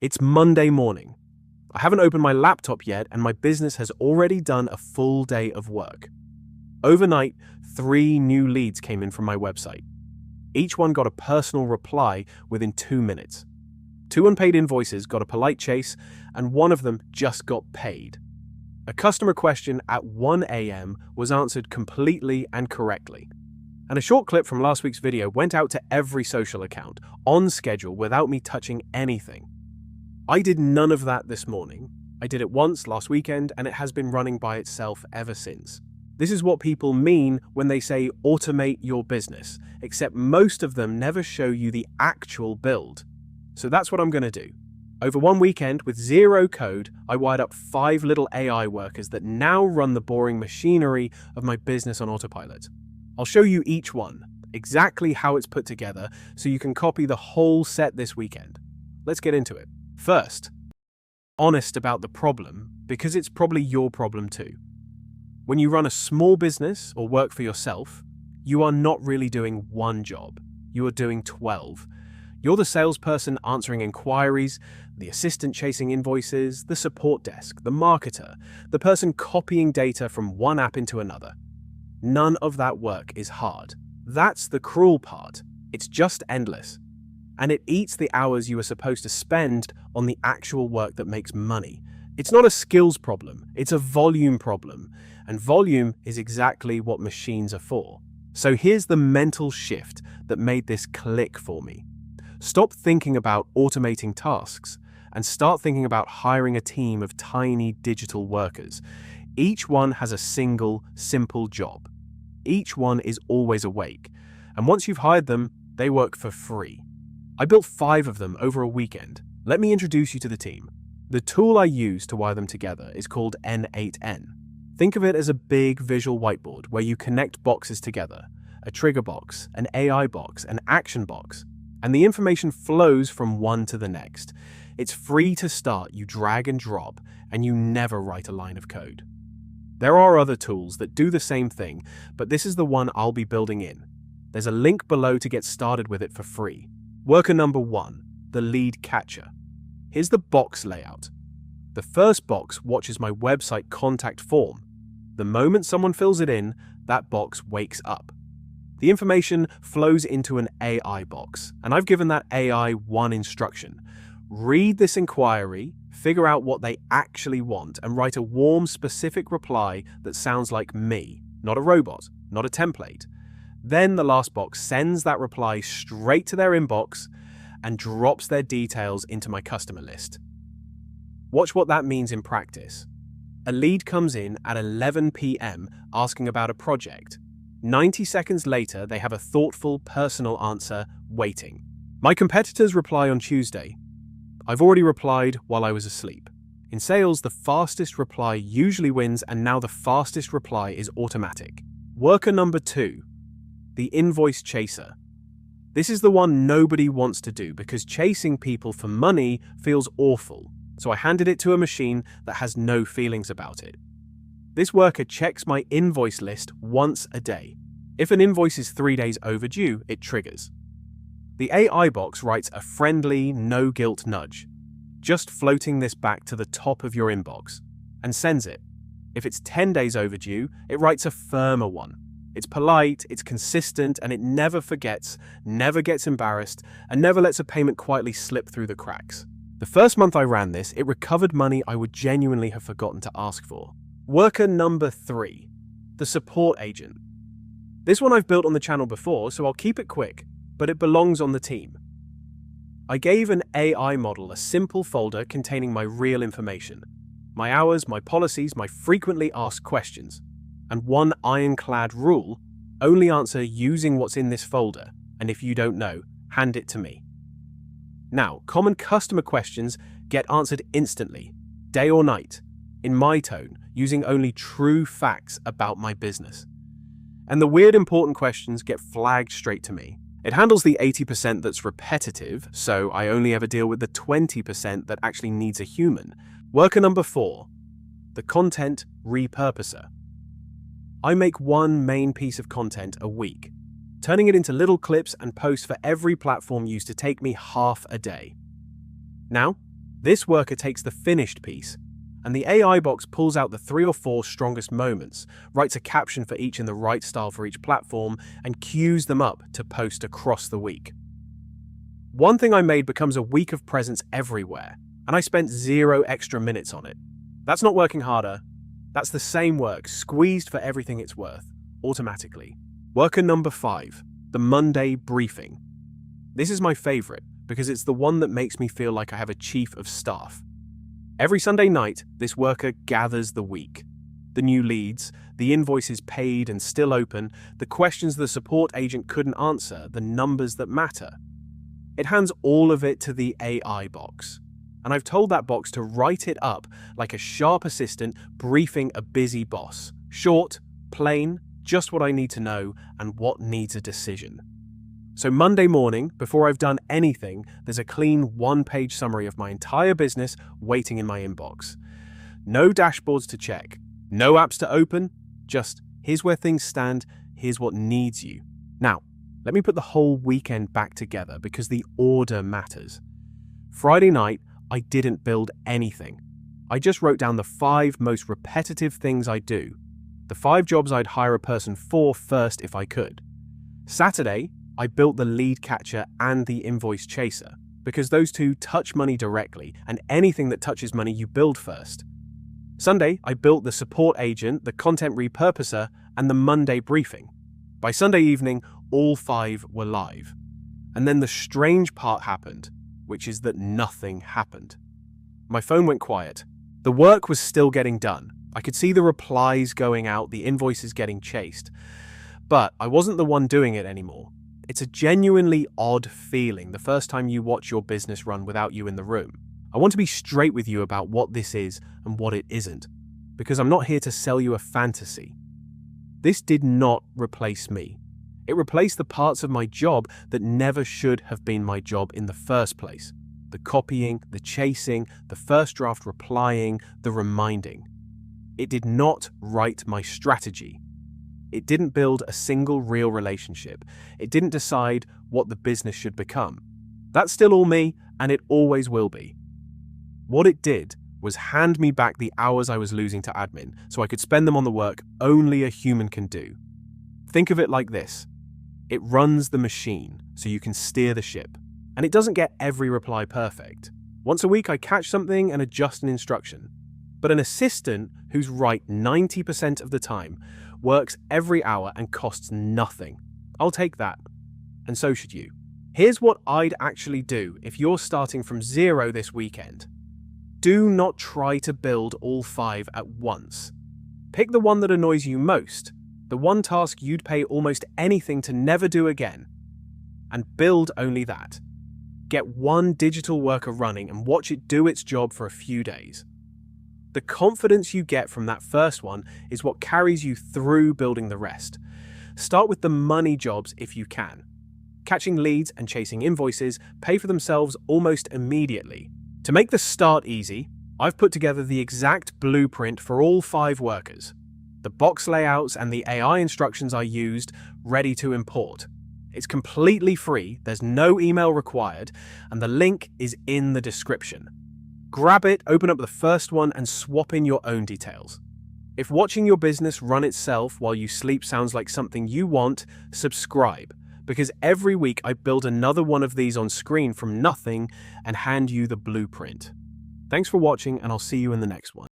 It's Monday morning. I haven't opened my laptop yet, and my business has already done a full day of work. Overnight, 3 new leads came in from my website. Each one got a personal reply within 2 minutes. 2 unpaid invoices got a polite chase, and one of them just got paid. A customer question at 1 a.m. was answered completely and correctly. And a short clip from last week's video went out to every social account, on schedule, without me touching anything. I did none of that this morning. I did it once last weekend, and it has been running by itself ever since. This is what people mean when they say automate your business, except most of them never show you the actual build. So that's what I'm going to do. Over one weekend, with 0 code, I wired up 5 little AI workers that now run the boring machinery of my business on autopilot. I'll show you each one, exactly how it's put together, so you can copy the whole set this weekend. Let's get into it. First, honest about the problem, because it's probably your problem too. When you run a small business or work for yourself, you are not really doing one job. You are doing 12. You're the salesperson answering inquiries, the assistant chasing invoices, the support desk, the marketer, the person copying data from one app into another. None of that work is hard. That's the cruel part. It's just endless. And it eats the hours you are supposed to spend on the actual work that makes money. It's not a skills problem, it's a volume problem. And volume is exactly what machines are for. So here's the mental shift that made this click for me. Stop thinking about automating tasks and start thinking about hiring a team of tiny digital workers. Each one has a single, simple job. Each one is always awake. And once you've hired them, they work for free. I built 5 of them over a weekend. Let me introduce you to the team. The tool I use to wire them together is called N8N. Think of it as a big visual whiteboard where you connect boxes together, a trigger box, an AI box, an action box, and the information flows from one to the next. It's free to start, you drag and drop, and you never write a line of code. There are other tools that do the same thing, but this is the one I'll be building in. There's a link below to get started with it for free. Worker number 1, the lead catcher. Here's the box layout. The first box watches my website contact form. The moment someone fills it in, that box wakes up. The information flows into an AI box, and I've given that AI one instruction. Read this inquiry, figure out what they actually want, and write a warm, specific reply that sounds like me, not a robot, not a template. Then the last box sends that reply straight to their inbox and drops their details into my customer list. Watch what that means in practice. A lead comes in at 11 p.m. asking about a project. 90 seconds later, they have a thoughtful, personal answer waiting. My competitors reply on Tuesday. I've already replied while I was asleep. In sales, the fastest reply usually wins, and now the fastest reply is automatic. Worker number 2, the invoice chaser. This is the one nobody wants to do because chasing people for money feels awful. So I handed it to a machine that has no feelings about it. This worker checks my invoice list once a day. If an invoice is 3 days overdue, it triggers. The AI box writes a friendly, no-guilt nudge, just floating this back to the top of your inbox, and sends it. If it's 10 days overdue, it writes a firmer one. It's polite, it's consistent, and it never forgets, never gets embarrassed, and never lets a payment quietly slip through the cracks. The first month I ran this, it recovered money I would genuinely have forgotten to ask for. Worker number 3, the support agent. This one I've built on the channel before, so I'll keep it quick, but it belongs on the team. I gave an AI model a simple folder containing my real information, my hours, my policies, my frequently asked questions, and one ironclad rule: only answer using what's in this folder, and if you don't know, hand it to me. Now, common customer questions get answered instantly, day or night, in my tone, using only true facts about my business. And the weird important questions get flagged straight to me. It handles the 80% that's repetitive, so I only ever deal with the 20% that actually needs a human. Worker number 4, the content repurposer. I make one main piece of content a week, turning it into little clips and posts for every platform used to take me half a day. Now, This worker takes the finished piece, and the AI box pulls out the 3 or 4 strongest moments, writes a caption for each in the right style for each platform, and queues them up to post across the week. One thing I made becomes a week of presence everywhere, and I spent 0 extra minutes on it. That's not working harder. That's the same work, squeezed for everything it's worth, automatically. Worker number 5, the Monday briefing. This is my favorite because it's the one that makes me feel like I have a chief of staff. Every Sunday night, this worker gathers the week. The new leads, the invoices paid and still open, the questions the support agent couldn't answer, the numbers that matter. It hands all of it to the AI box. And I've told that box to write it up like a sharp assistant briefing a busy boss. Short, plain, just what I need to know and what needs a decision. So Monday morning, before I've done anything, there's a clean 1-page summary of my entire business waiting in my inbox. No dashboards to check, no apps to open, just here's where things stand, here's what needs you. Now, let me put the whole weekend back together because the order matters. Friday night, I didn't build anything. I just wrote down the 5 most repetitive things I do, the 5 jobs I'd hire a person for first if I could. Saturday, I built the lead catcher and the invoice chaser, because those two touch money directly, and anything that touches money you build first. Sunday, I built the support agent, the content repurposer, and the Monday briefing. By Sunday evening, all 5 were live. And then the strange part happened, which is that nothing happened. My phone went quiet. The work was still getting done. I could see the replies going out, the invoices getting chased. But I wasn't the one doing it anymore. It's a genuinely odd feeling the first time you watch your business run without you in the room. I want to be straight with you about what this is and what it isn't, because I'm not here to sell you a fantasy. This did not replace me. It replaced the parts of my job that never should have been my job in the first place. The copying, the chasing, the first draft replying, the reminding. It did not write my strategy. It didn't build a single real relationship. It didn't decide what the business should become. That's still all me, and it always will be. What it did was hand me back the hours I was losing to admin so I could spend them on the work only a human can do. Think of it like this. It runs the machine so you can steer the ship, and it doesn't get every reply perfect. Once a week I catch something and adjust an instruction. But an assistant who's right 90% of the time works every hour and costs nothing. I'll take that. And so should you. Here's what I'd actually do if you're starting from 0 this weekend. Do not try to build all 5 at once. Pick the one that annoys you most, the one task you'd pay almost anything to never do again, and build only that. Get one digital worker running and watch it do its job for a few days. The confidence you get from that first one is what carries you through building the rest. Start with the money jobs if you can. Catching leads and chasing invoices pay for themselves almost immediately. To make the start easy, I've put together the exact blueprint for all 5 workers. The box layouts and the AI instructions I used, ready to import. It's completely free, there's no email required, and the link is in the description. Grab it, open up the first one, and swap in your own details. If watching your business run itself while you sleep sounds like something you want, subscribe, because every week I build another one of these on screen from nothing and hand you the blueprint. Thanks for watching, and I'll see you in the next one.